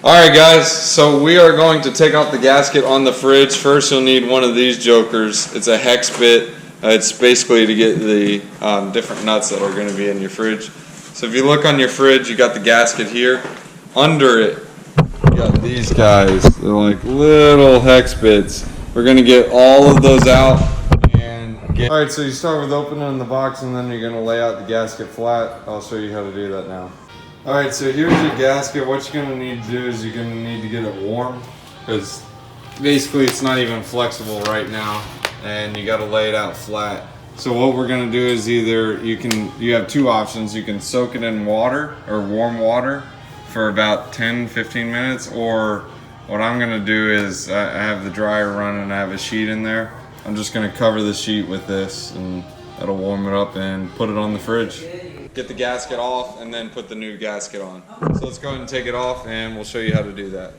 Alright guys, so we are going to take out the gasket on the fridge. First you'll need one of these jokers. It's a hex bit. It's basically to get the different nuts that are going to be in your fridge. So if you look on your fridge, you got the gasket here. Under it, you got these guys. They're like little hex bits. We're going to get all of those out. Alright, so you start with opening the box and then you're going to lay out the gasket flat. I'll show you how to do that now. Alright, so here's your gasket. What you're going to need to do is you're going to need to get it warm, because basically it's not even flexible right now, and you got to lay it out flat. So what we're going to do is either you have two options. You can soak it in water or warm water for about 10-15 minutes, or what I'm going to do is I have the dryer running and I have a sheet in there. I'm just going to cover the sheet with this and that'll warm it up and put it on the fridge. Get the gasket off and then put the new gasket on. So let's go ahead and take it off and we'll show you how to do that.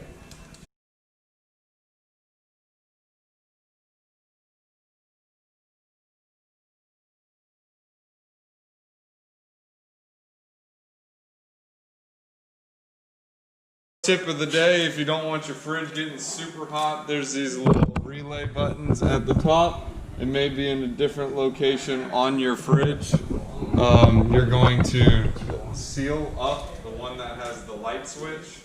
Tip of the day, if you don't want your fridge getting super hot, there's these little relay buttons at the top. It may be in a different location on your fridge. You're going to seal up the one that has the light switch,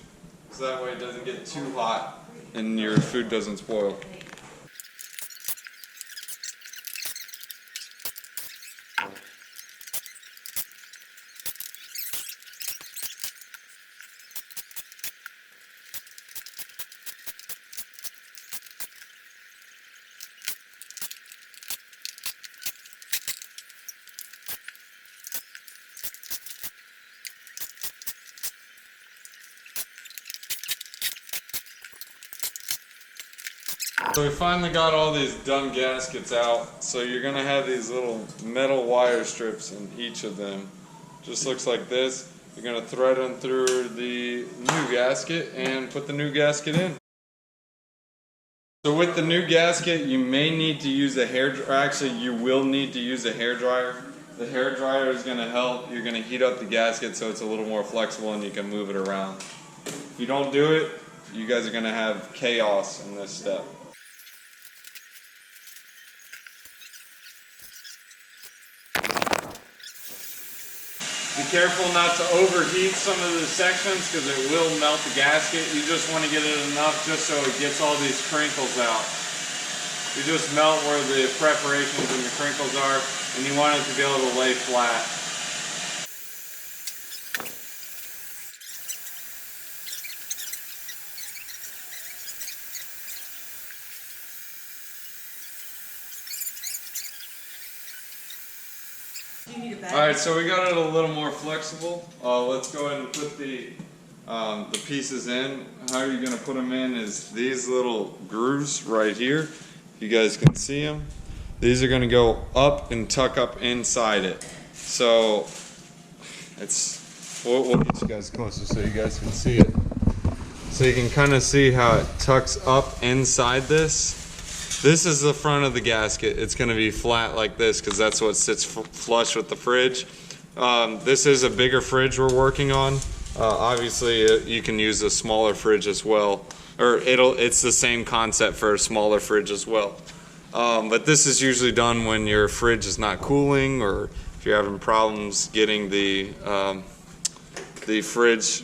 so that way it doesn't get too hot and your food doesn't spoil. So we finally got all these dumb gaskets out. So you're going to have these little metal wire strips in each of them. Just looks like this. You're going to thread them through the new gasket and put the new gasket in. So with the new gasket, you may need to use a you will need to use a hair dryer. The hair dryer is going to help. You're going to heat up the gasket so it's a little more flexible and you can move it around. If you don't do it, you guys are going to have chaos in this step. Be careful not to overheat some of the sections because it will melt the gasket. You just want to get it enough just so it gets all these crinkles out. You just melt where the preparations and the crinkles are, and you want it to be able to lay flat. Alright, so we got it a little more flexible. Let's go ahead and put the pieces in. How you're going to put them in is these little grooves right here. You guys can see them. These are going to go up and tuck up inside it. So we'll get you guys closer so you guys can see it. So you can kind of see how it tucks up inside this. This is the front of the gasket. It's going to be flat like this because that's what sits flush with the fridge. This is a bigger fridge we're working on. Obviously, you can use a smaller fridge as well, or it's the same concept for a smaller fridge as well. But this is usually done when your fridge is not cooling, or if you're having problems getting the fridge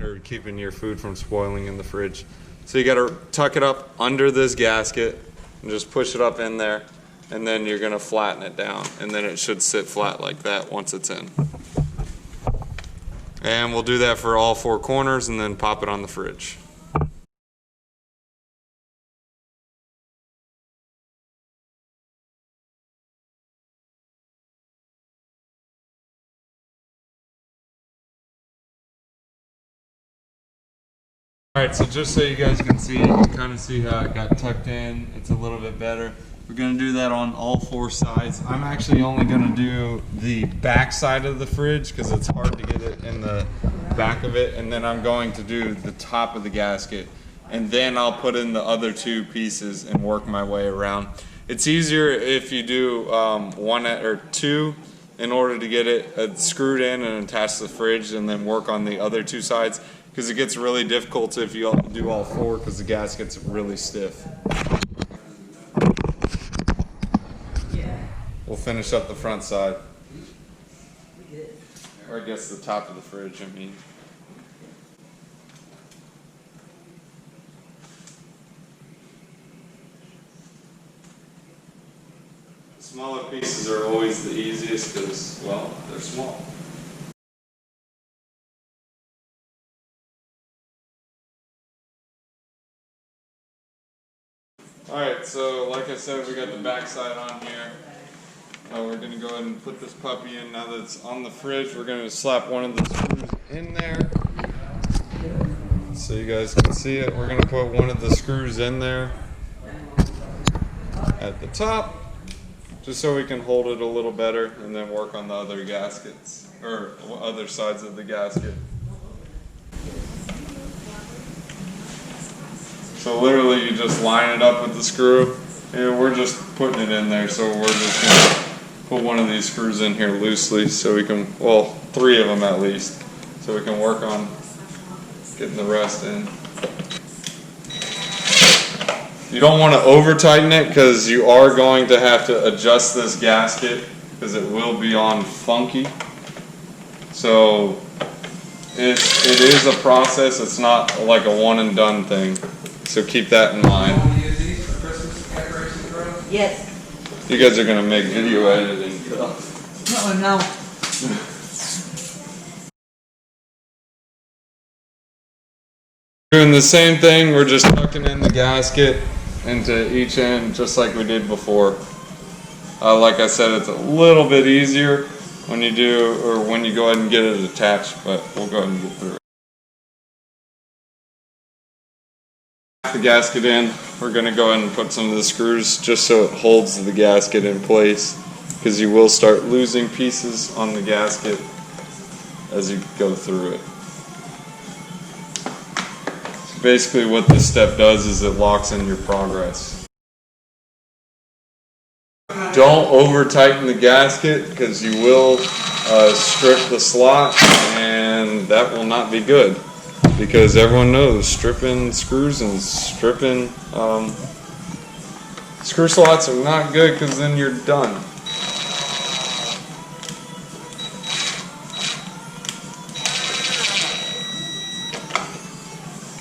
or keeping your food from spoiling in the fridge. So you got to tuck it up under this gasket and just push it up in there, and then you're going to flatten it down, and then it should sit flat like that once it's in. And we'll do that for all four corners and then pop it on the fridge. Alright, so just so you guys can see, you can kind of see how it got tucked in. It's a little bit better. We're going to do that on all four sides. I'm actually only going to do the back side of the fridge because it's hard to get it in the back of it. And then I'm going to do the top of the gasket. And then I'll put in the other two pieces and work my way around. It's easier if you do one or two in order to get it screwed in and attached to the fridge and then work on the other two sides. because it gets really difficult if you do all four because the gasket's really stiff. We'll finish up the front side. Or I guess the top of the fridge, I mean. Smaller pieces are always the easiest because, well, they're small. Alright, so like I said, we got the back side on here. We're going to go ahead and put this puppy in. Now that it's on the fridge, we're going to slap one of the screws in there. So you guys can see it. We're going to put one of the screws in there at the top, just so we can hold it a little better and then work on the other gaskets, or other sides of the gasket. So literally you just line it up with the screw, and we're just putting it in there, so we're just going to put one of these screws in here loosely so we can, well, 3 of them at least, so we can work on getting the rest in. You don't want to over tighten it because you are going to have to adjust this gasket because it will be on funky. So it is a process, it's not like a one and done thing. So keep that in mind. Yes. You guys are going to make video editing. No. Doing the same thing, we're just tucking in the gasket into each end just like we did before. Like I said, it's a little bit easier when you do, or when you go ahead and get it attached, but we'll go ahead and get through it. The gasket in, we're going to go ahead and put some of the screws just so it holds the gasket in place, because you will start losing pieces on the gasket as you go through it. So basically what this step does is it locks in your progress. Don't over tighten the gasket because you will strip the slot, and that will not be good. Because everyone knows stripping screws and stripping screw slots are not good because then you're done.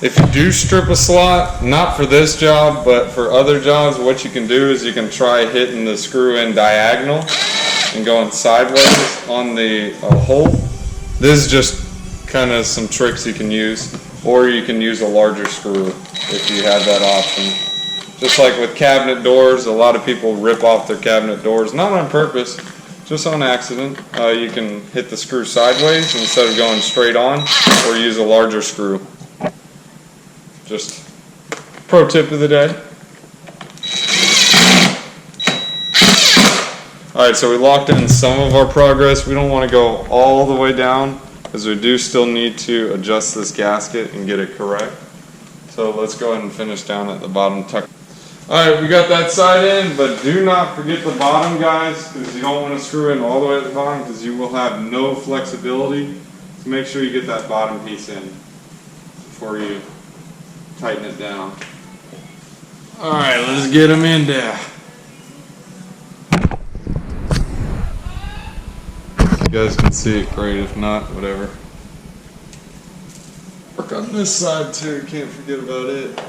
If you do strip a slot, not for this job, but for other jobs, what you can do is you can try hitting the screw in diagonal and going sideways on the hole. This is just kind of some tricks you can use, or you can use a larger screw if you have that option. Just like with cabinet doors, a lot of people rip off their cabinet doors, not on purpose, just on accident. You can hit the screw sideways instead of going straight on, or use a larger screw. Just pro tip of the day. Alright, so we locked in some of our progress. We don't want to go all the way down, because we do still need to adjust this gasket and get it correct. So let's go ahead and finish down at the bottom tuck. Alright, we got that side in, but do not forget the bottom, guys, because you don't want to screw in all the way at the bottom because you will have no flexibility. So make sure you get that bottom piece in before you tighten it down. Alright, let's get them in there. You guys can see it great, if not, whatever. Work on this side too, can't forget about it.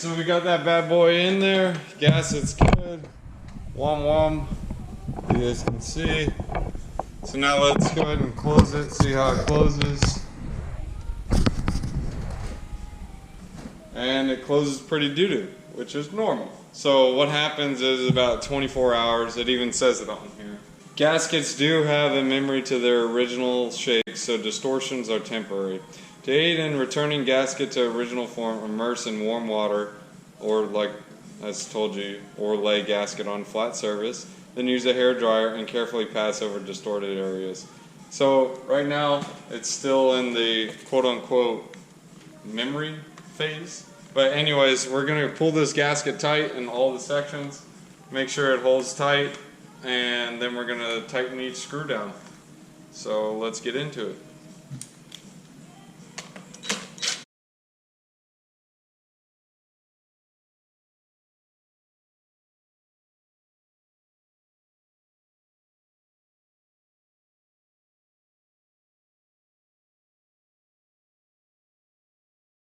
so we got that bad boy in there. Gasket's good. Wom. You guys can see. So now let's go ahead and close it, see how it closes. And it closes pretty doo-doo, which is normal. So what happens is about 24 hours, it even says it on here. Gaskets do have a memory to their original shape, so distortions are temporary. To aid in returning gasket to original form, immerse in warm water, or like as told you, or lay gasket on flat surface. Then use a hair dryer and carefully pass over distorted areas. So right now it's still in the quote-unquote memory phase. But anyways, we're going to pull this gasket tight in all the sections, make sure it holds tight, and then we're going to tighten each screw down. So let's get into it.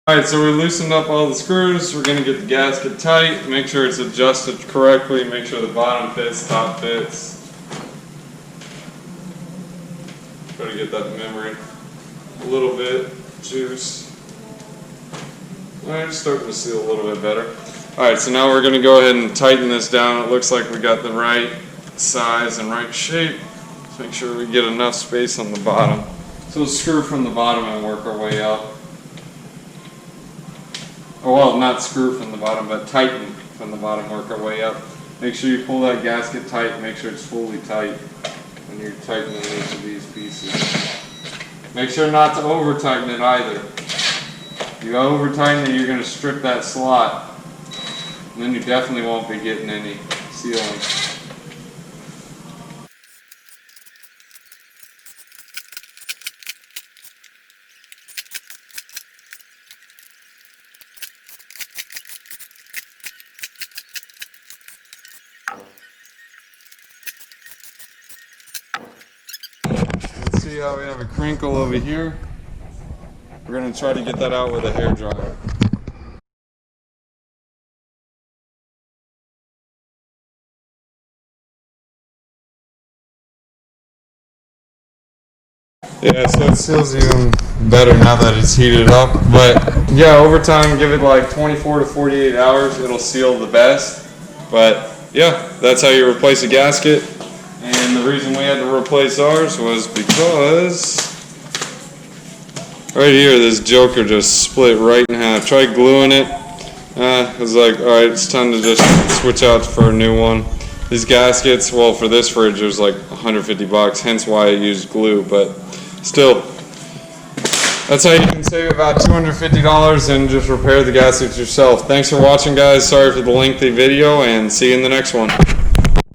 Alright, so we loosened up all the screws. We're going to get the gasket tight, make sure it's adjusted correctly, make sure the bottom fits, top fits. Try to get that memory a little bit, juice. Alright, it's starting to seal a little bit better. Alright, so now we're going to go ahead and tighten this down. It looks like we got the right size and right shape. Let's make sure we get enough space on the bottom. So we'll screw from the bottom and work our way up. Well, not screw from the bottom, but tighten from the bottom, work our way up. Make sure you pull that gasket tight, make sure it's fully tight when you're tightening each of these pieces. Make sure not to over tighten it either. If you over tighten it, you're going to strip that slot, and then you definitely won't be getting any sealing. See how we have a crinkle over here? We're going to try to get that out with a hair dryer. Yeah, so it seals even better now that it's heated up. But yeah, over time, give it like 24 to 48 hours, it'll seal the best. But yeah, that's how you replace a gasket. And the reason we had to replace ours was because right here this joker just split right in half. Tried gluing it. It was like, alright, it's time to just switch out for a new one. These gaskets, well, for this fridge it was like 150 bucks, hence why I used glue, but still, that's how you can save about $250 and just repair the gaskets yourself. Thanks for watching, guys. Sorry for the lengthy video, and see you in the next one.